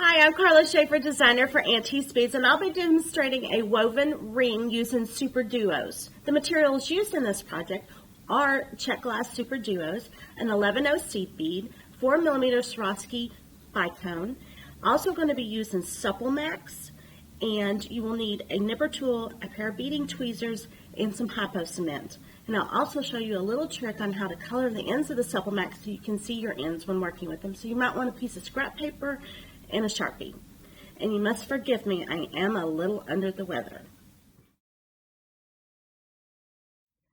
Hi, I'm Karla Schafer, designer for Antique Beads, and I'll be demonstrating a woven ring using SuperDuos. The materials used in this project are check glass SuperDuos, an 11/0 seed bead, 4mm Swarovski bicone. Also going to be using supple max, and you will need a nipper tool, a pair of beading tweezers, and some hypo cement. And I'll also show you a little trick on how to color the ends of the supple max so you can see your ends when working with them. So you might want a piece of scrap paper and a Sharpie. And you must forgive me, I am a little under the weather.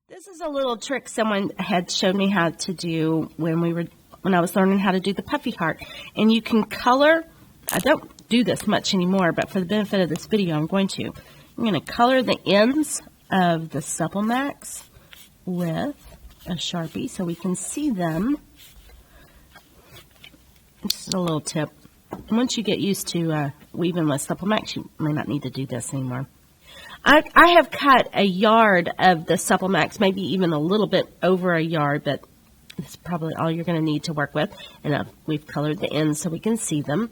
This is a little trick someone had showed me how to do when I was learning how to do the puffy heart. And you can color, I don't do this much anymore, but for the benefit of this video, I'm going to color the ends of the supple max with a Sharpie so we can see them. Just a little tip. Once you get used to weaving with supple max, you may not need to do this anymore. I have cut a yard of the supple max, maybe even a little bit over a yard, but it's probably all you're going to need to work with. And we've colored the ends so we can see them.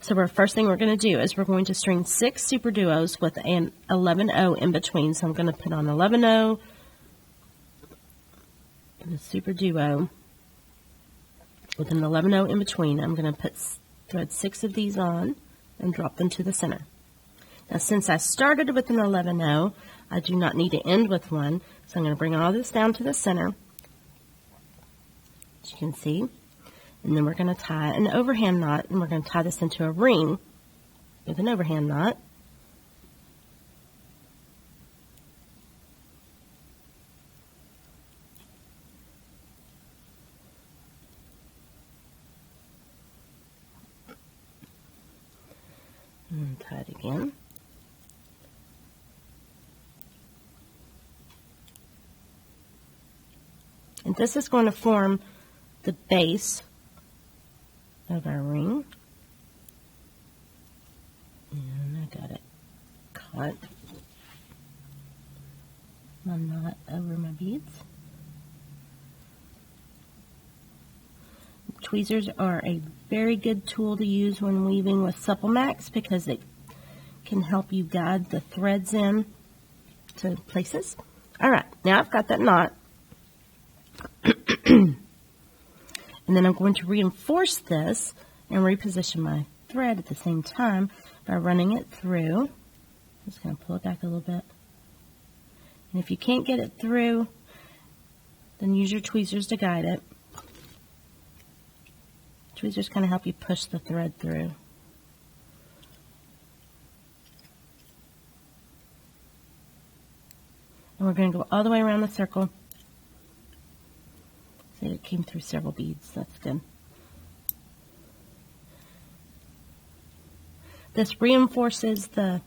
So the first thing we're going to do is we're going to string 6 SuperDuos with an 11/0 in between. So I'm going to put on 11/0 and a SuperDuo with an 11/0 in between. I'm going to thread 6 of these on and drop them to the center. Now, since I started with an 11/0, I do not need to end with one, so I'm going to bring all this down to the center, as you can see, and then we're going to tie an overhand knot, and we're going to tie this into a ring with an overhand knot. And tie it again. And this is going to form the base of our ring. And I got it caught. My knot over my beads. Tweezers are a very good tool to use when weaving with supple max because it can help you guide the threads in to places. All right, now I've got that knot. And then I'm going to reinforce this and reposition my thread at the same time by running it through. Just going to pull it back a little bit. And if you can't get it through, then use your tweezers to guide it. Tweezers kind of help you push the thread through. And we're going to go all the way around the circle. See, it came through several beads. That's good. This reinforces the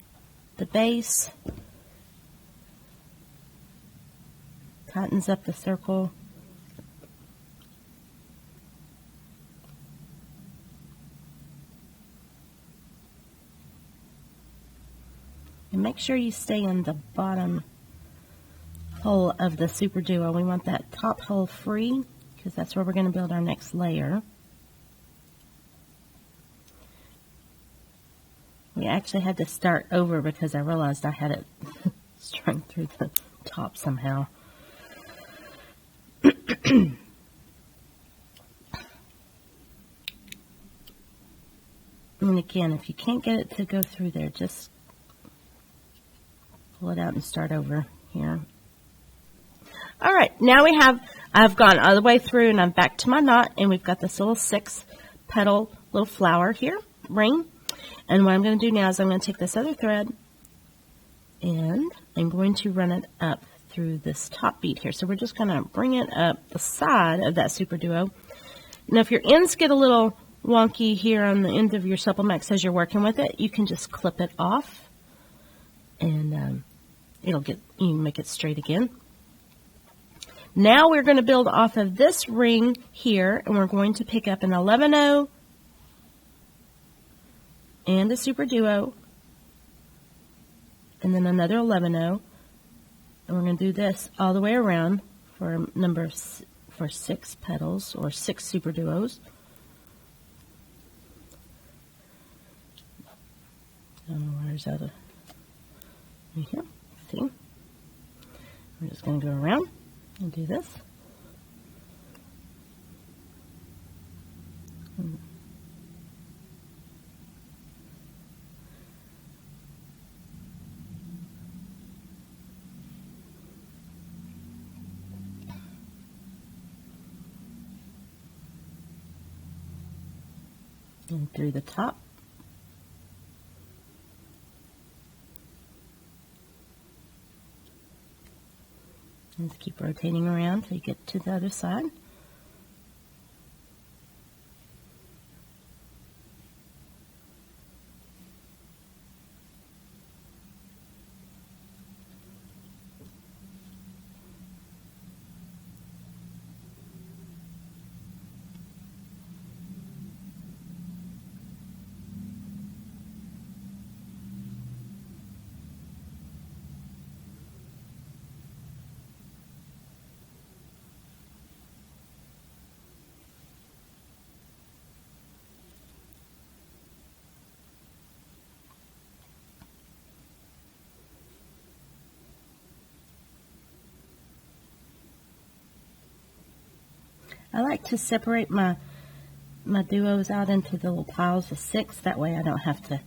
base, tightens up the circle. And make sure you stay in the bottom hole of the SuperDuo. We want that top hole free because that's where we're going to build our next layer. We actually had to start over because I realized I had it strung through the top somehow. And again, if you can't get it to go through there, just pull it out and start over here. All right, now I've gone all the way through and I'm back to my knot, and we've got this little 6-petal little flower here, ring. And what I'm going to do now is I'm going to take this other thread and I'm going to run it up through this top bead here. So we're just going to bring it up the side of that SuperDuo. Now, if your ends get a little wonky here on the end of your supple max as you're working with it, you can just clip it off and you can make it straight again. Now we're going to build off of this ring here, and we're going to pick up an 11/0 and a SuperDuo, and then another 11/0, and we're going to do this all the way around for for 6 petals or 6 SuperDuos. I don't know where's that. Right here. See? We're just going to go around and do this. And through the top. And just keep rotating around till you get to the other side. I like to separate my duos out into the little piles of 6. That way I don't have to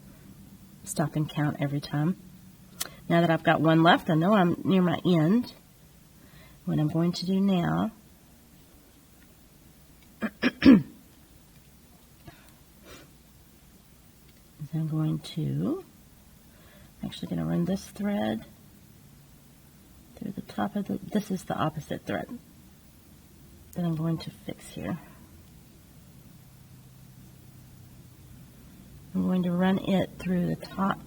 stop and count every time. Now that I've got one left, I know I'm near my end. What I'm going to do now is I'm actually going to run this thread through the top of this is the opposite thread that I'm going to fix here. I'm going to run it through the top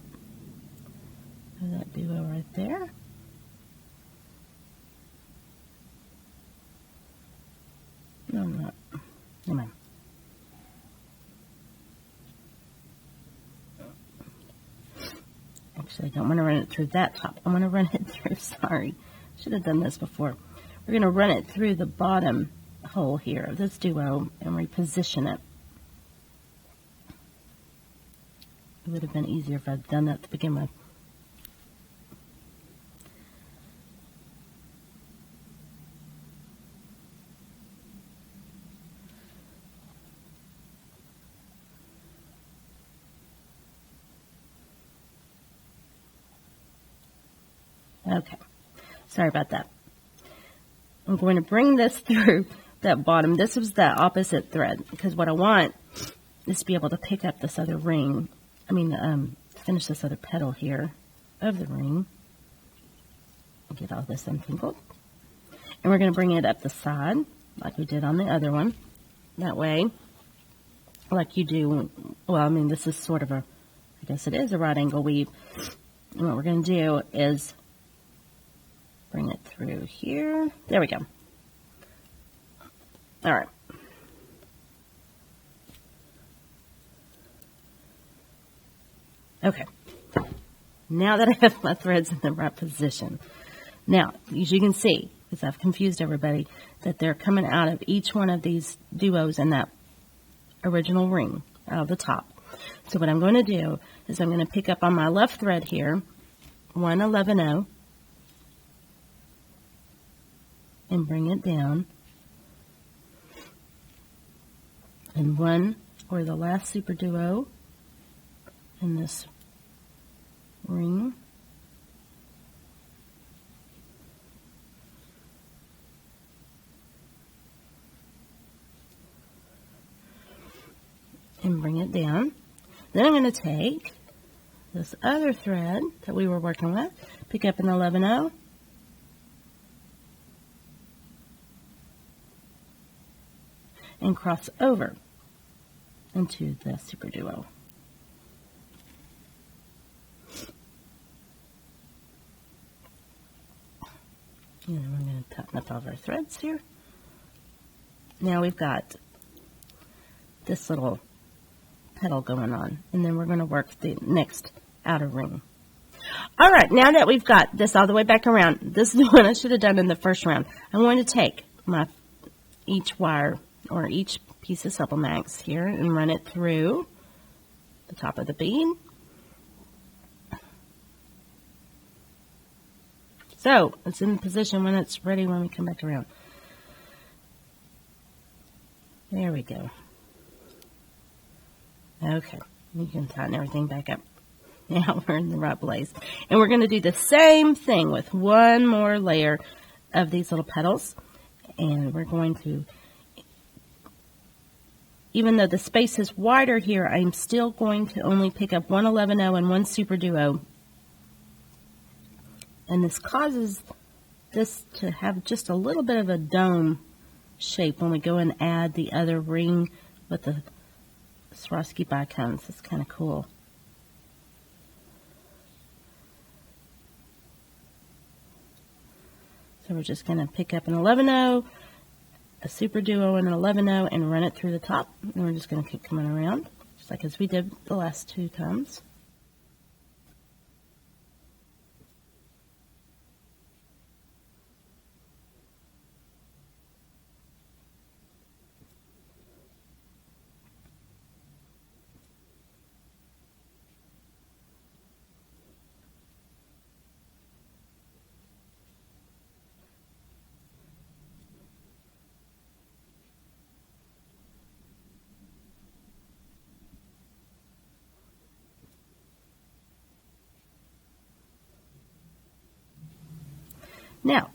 of that duo right there. No, I'm not. Never mind. Actually, I don't want to run it through that top. I want to run it through, sorry. Should have done this before. We're going to run it through the bottom hole here of this duo and reposition it. It would have been easier if I'd done that to begin with. Okay, sorry about that. I'm going to bring this through that bottom. This was the opposite thread because what I want is to be able to pick up this other ring. Finish this other petal here of the ring. Get all this untangled. And we're going to bring it up the side like we did on the other one. That way, like you do, this is sort of I guess it is a right angle weave. And what we're going to do is bring it through here. There we go. All right. Okay. Now that I have my threads in the right position. Now, as you can see, because I've confused everybody, that they're coming out of each one of these duos in that original ring out of the top. So what I'm going to do is I'm going to pick up on my left thread here, 111.0, and bring it down, and one or the last super duo in this ring, and bring it down. Then I'm going to take this other thread that we were working with, pick up an 11.0, and cross over into the super duo. And then we're going to tighten up all of our threads here. Now we've got this little petal going on, and then we're going to work the next outer ring. All right, now that we've got this all the way back around, this is the one I should have done in the first round. I'm going to take each wire or each piece of Supple Max here and run it through the top of the bead So it's in position when it's ready when we come back around. There we go. Okay, you can tighten everything back up. Now we're in the right place. And we're going to do the same thing with one more layer of these little petals. And we're going to, even though the space is wider here, I'm still going to only pick up one 11-0 and one SuperDuo. And this causes this to have just a little bit of a dome shape when we go and add the other ring with the Swarovski bicones. It's kind of cool. So we're just going to pick up an 11-0, a SuperDuo, and an 11-0 and run it through the top. And we're just going to keep coming around, just like as we did the last 2 times. Now,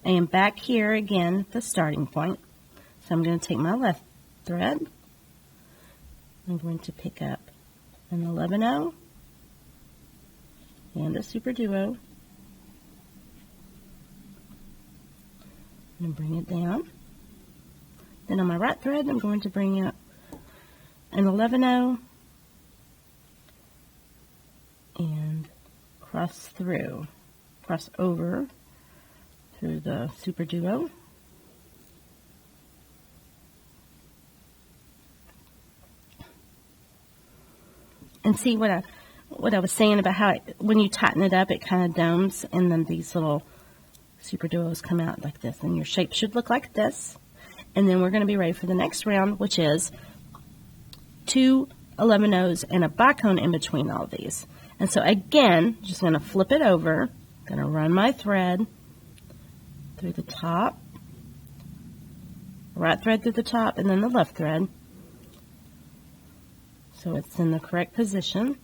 I am back here again at the starting point. So I'm going to take my left thread. I'm going to pick up an 11-0 and a SuperDuo. And bring it down. Then on my right thread, I'm going to bring up an 11-0 and cross over through the SuperDuo. And see what I was saying about how when you tighten it up, it kind of domes, and then these little SuperDuos come out like this, and your shape should look like this. And then we're going to be ready for the next round, which is 2 11-0s and a bicone in between all these. And so again, just going to flip it over, going to run my thread through the top, right thread through the top, and then the left thread, so it's in the correct position.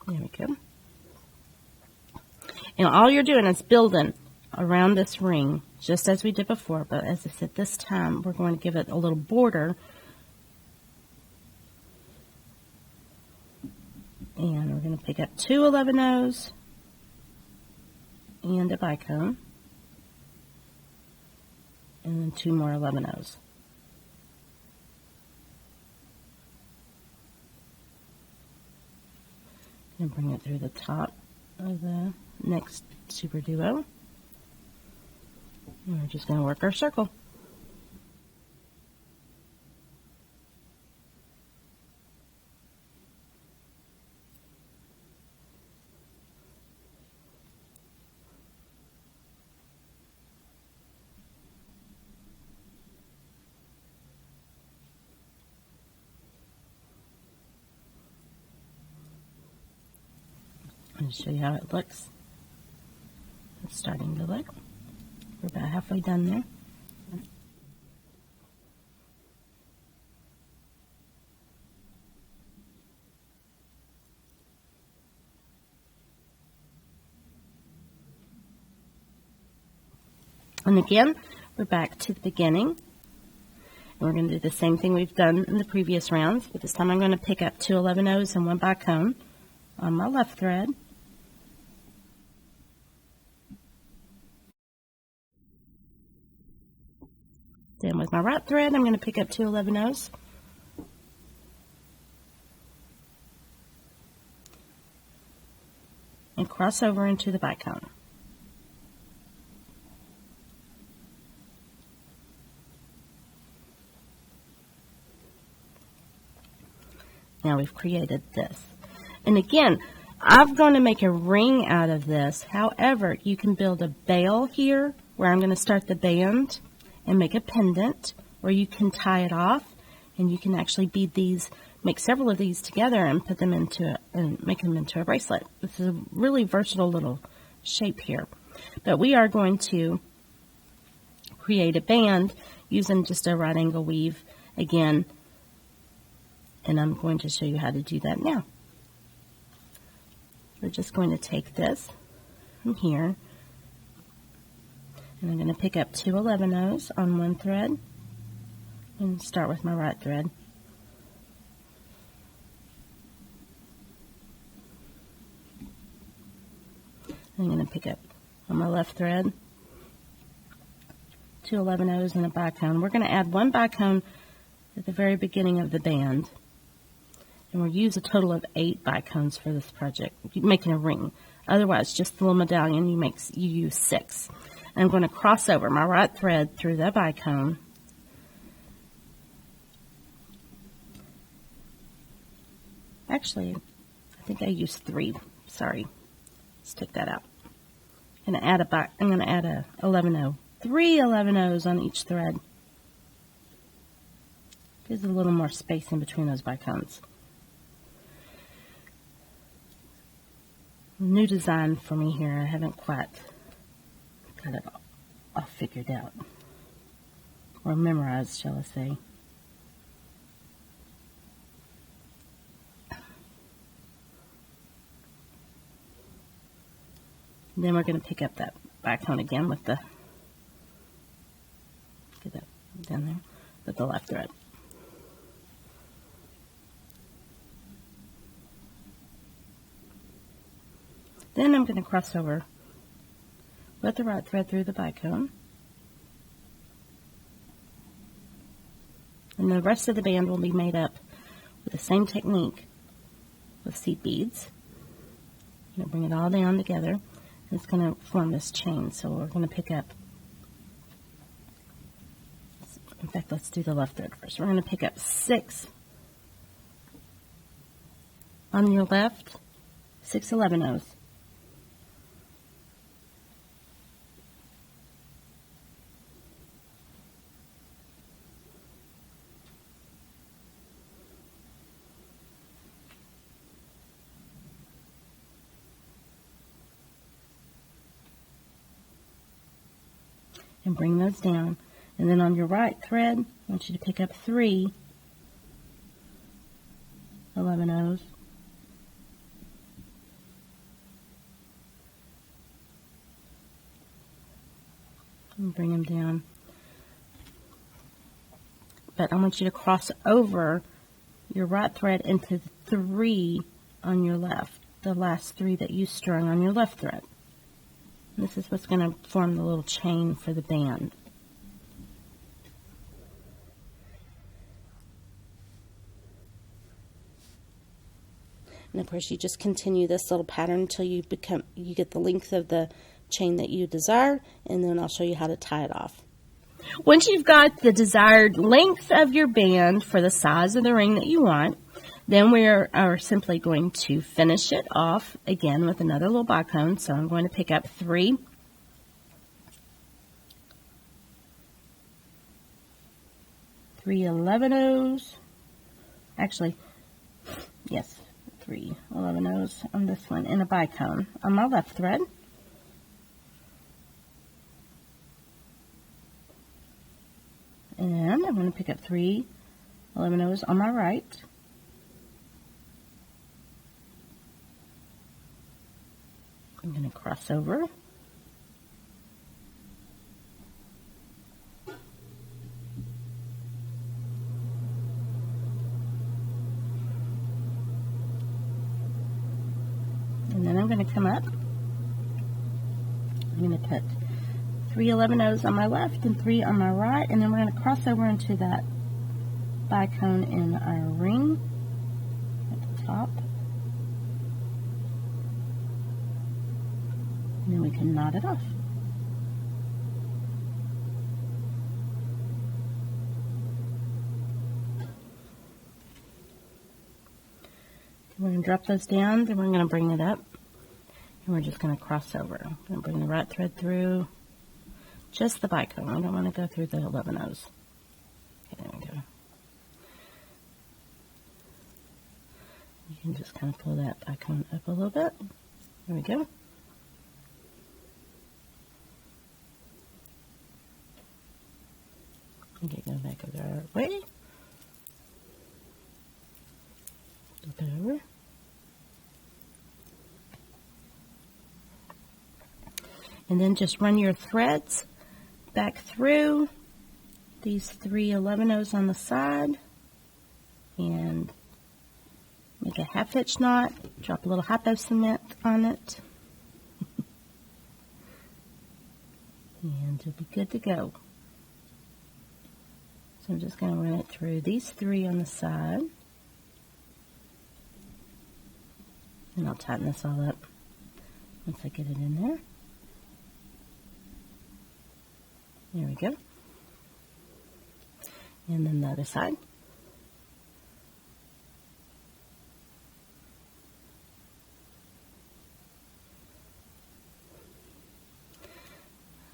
There we go. And all you're doing is building around this ring, just as we did before, but as I said, this time we're going to give it a little border. And we're going to pick up 2 11-0s and a bicone, and then 2 more 11-0s. And bring it through the top of the next SuperDuo. And we're just going to work our circle. I'll show you how it looks. It's starting to look. We're about halfway done there. And again, we're back to the beginning. And we're going to do the same thing we've done in the previous rounds, but this time I'm going to pick up 2 11-0s and 1 bicone on my left thread. Then with my right thread, I'm going to pick up 2 11-0s. And cross over into the bicone. Now we've created this. And again, I'm going to make a ring out of this. However, you can build a bail here where I'm going to start the band and make a pendant, or you can tie it off and you can actually bead these, make several of these together and put them into and make them into a bracelet. This is a really versatile little shape here. But we are going to create a band using just a right angle weave again, and I'm going to show you how to do that now. We're just going to take this from here, and I'm going to pick up 2 11-ohs on one thread and start with my right thread. I'm going to pick up on my left thread 2 11-ohs and a bicone. We're going to add 1 bicone at the very beginning of the band, and we'll use a total of 8 bicones for this project, making a ring. Otherwise, just the little medallion, you use 6. And I'm going to cross over my right thread through the bicone. Actually, I think I used 3. Sorry, let's take that out. I'm going to add a 11-oh, 3 11-ohs on each thread. Gives a little more space in between those bicones. New design for me here. I haven't quite got it all figured out, or memorized, shall I say. And then we're going to pick up that bicone again with the, get that down there, with the left thread. Then I'm going to cross over with the right thread through the bicone. And the rest of the band will be made up with the same technique with seed beads. I'm going to bring it all down together. And it's going to form this chain. So we're going to pick up, in fact, let's do the left thread first. We're going to pick up 6 on your left, 6 11-ohs. And bring those down. And then on your right thread, I want you to pick up 3 11-ohs. And bring them down. But I want you to cross over your right thread into 3 on your left, the last 3 that you strung on your left thread. This is what's going to form the little chain for the band. And of course, you just continue this little pattern until you get the length of the chain that you desire, and then I'll show you how to tie it off. Once you've got the desired length of your band for the size of the ring that you want, then we are simply going to finish it off again with another little bicone. So I'm going to pick up 3 11-ohs. Actually, yes, 3 11-ohs on this one and a bicone on my left thread. And I'm going to pick up 3 11-ohs on my right. I'm going to cross over. And then I'm going to come up. I'm going to put 3 11-ohs on my left and 3 on my right, and then we're going to cross over into that bicone in our ring at the top. And then we can knot it off. We're going to drop those down, then we're going to bring it up, and we're just going to cross over. I'm going to bring the right thread through, just the bicone. I don't want to go through the 11 O's. Okay, there we go. You can just kind of pull that bicone up a little bit. There we go. Okay, go back over our way. Flip it over. And then just run your threads back through these 3 11 O's on the side and make a half hitch knot, drop a little hypo cement on it, and you'll be good to go. So I'm just going to run it through these 3 on the side, and I'll tighten this all up once I get it in there. There we go. And then the other side.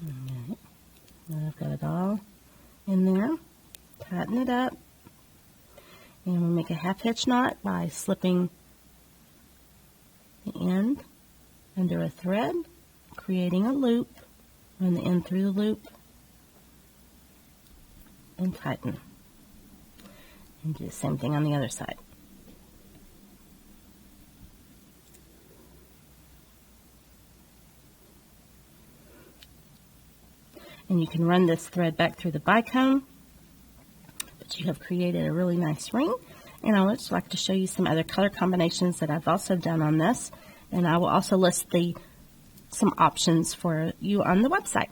Alright. Now I've got it all in there. Tighten it up. And we'll make a half hitch knot by slipping the end under a thread, creating a loop, run the end through the loop, and tighten. And do the same thing on the other side. And you can run this thread back through the bicone, but you have created a really nice ring. And I would just like to show you some other color combinations that I've also done on this. And I will also list some options for you on the website.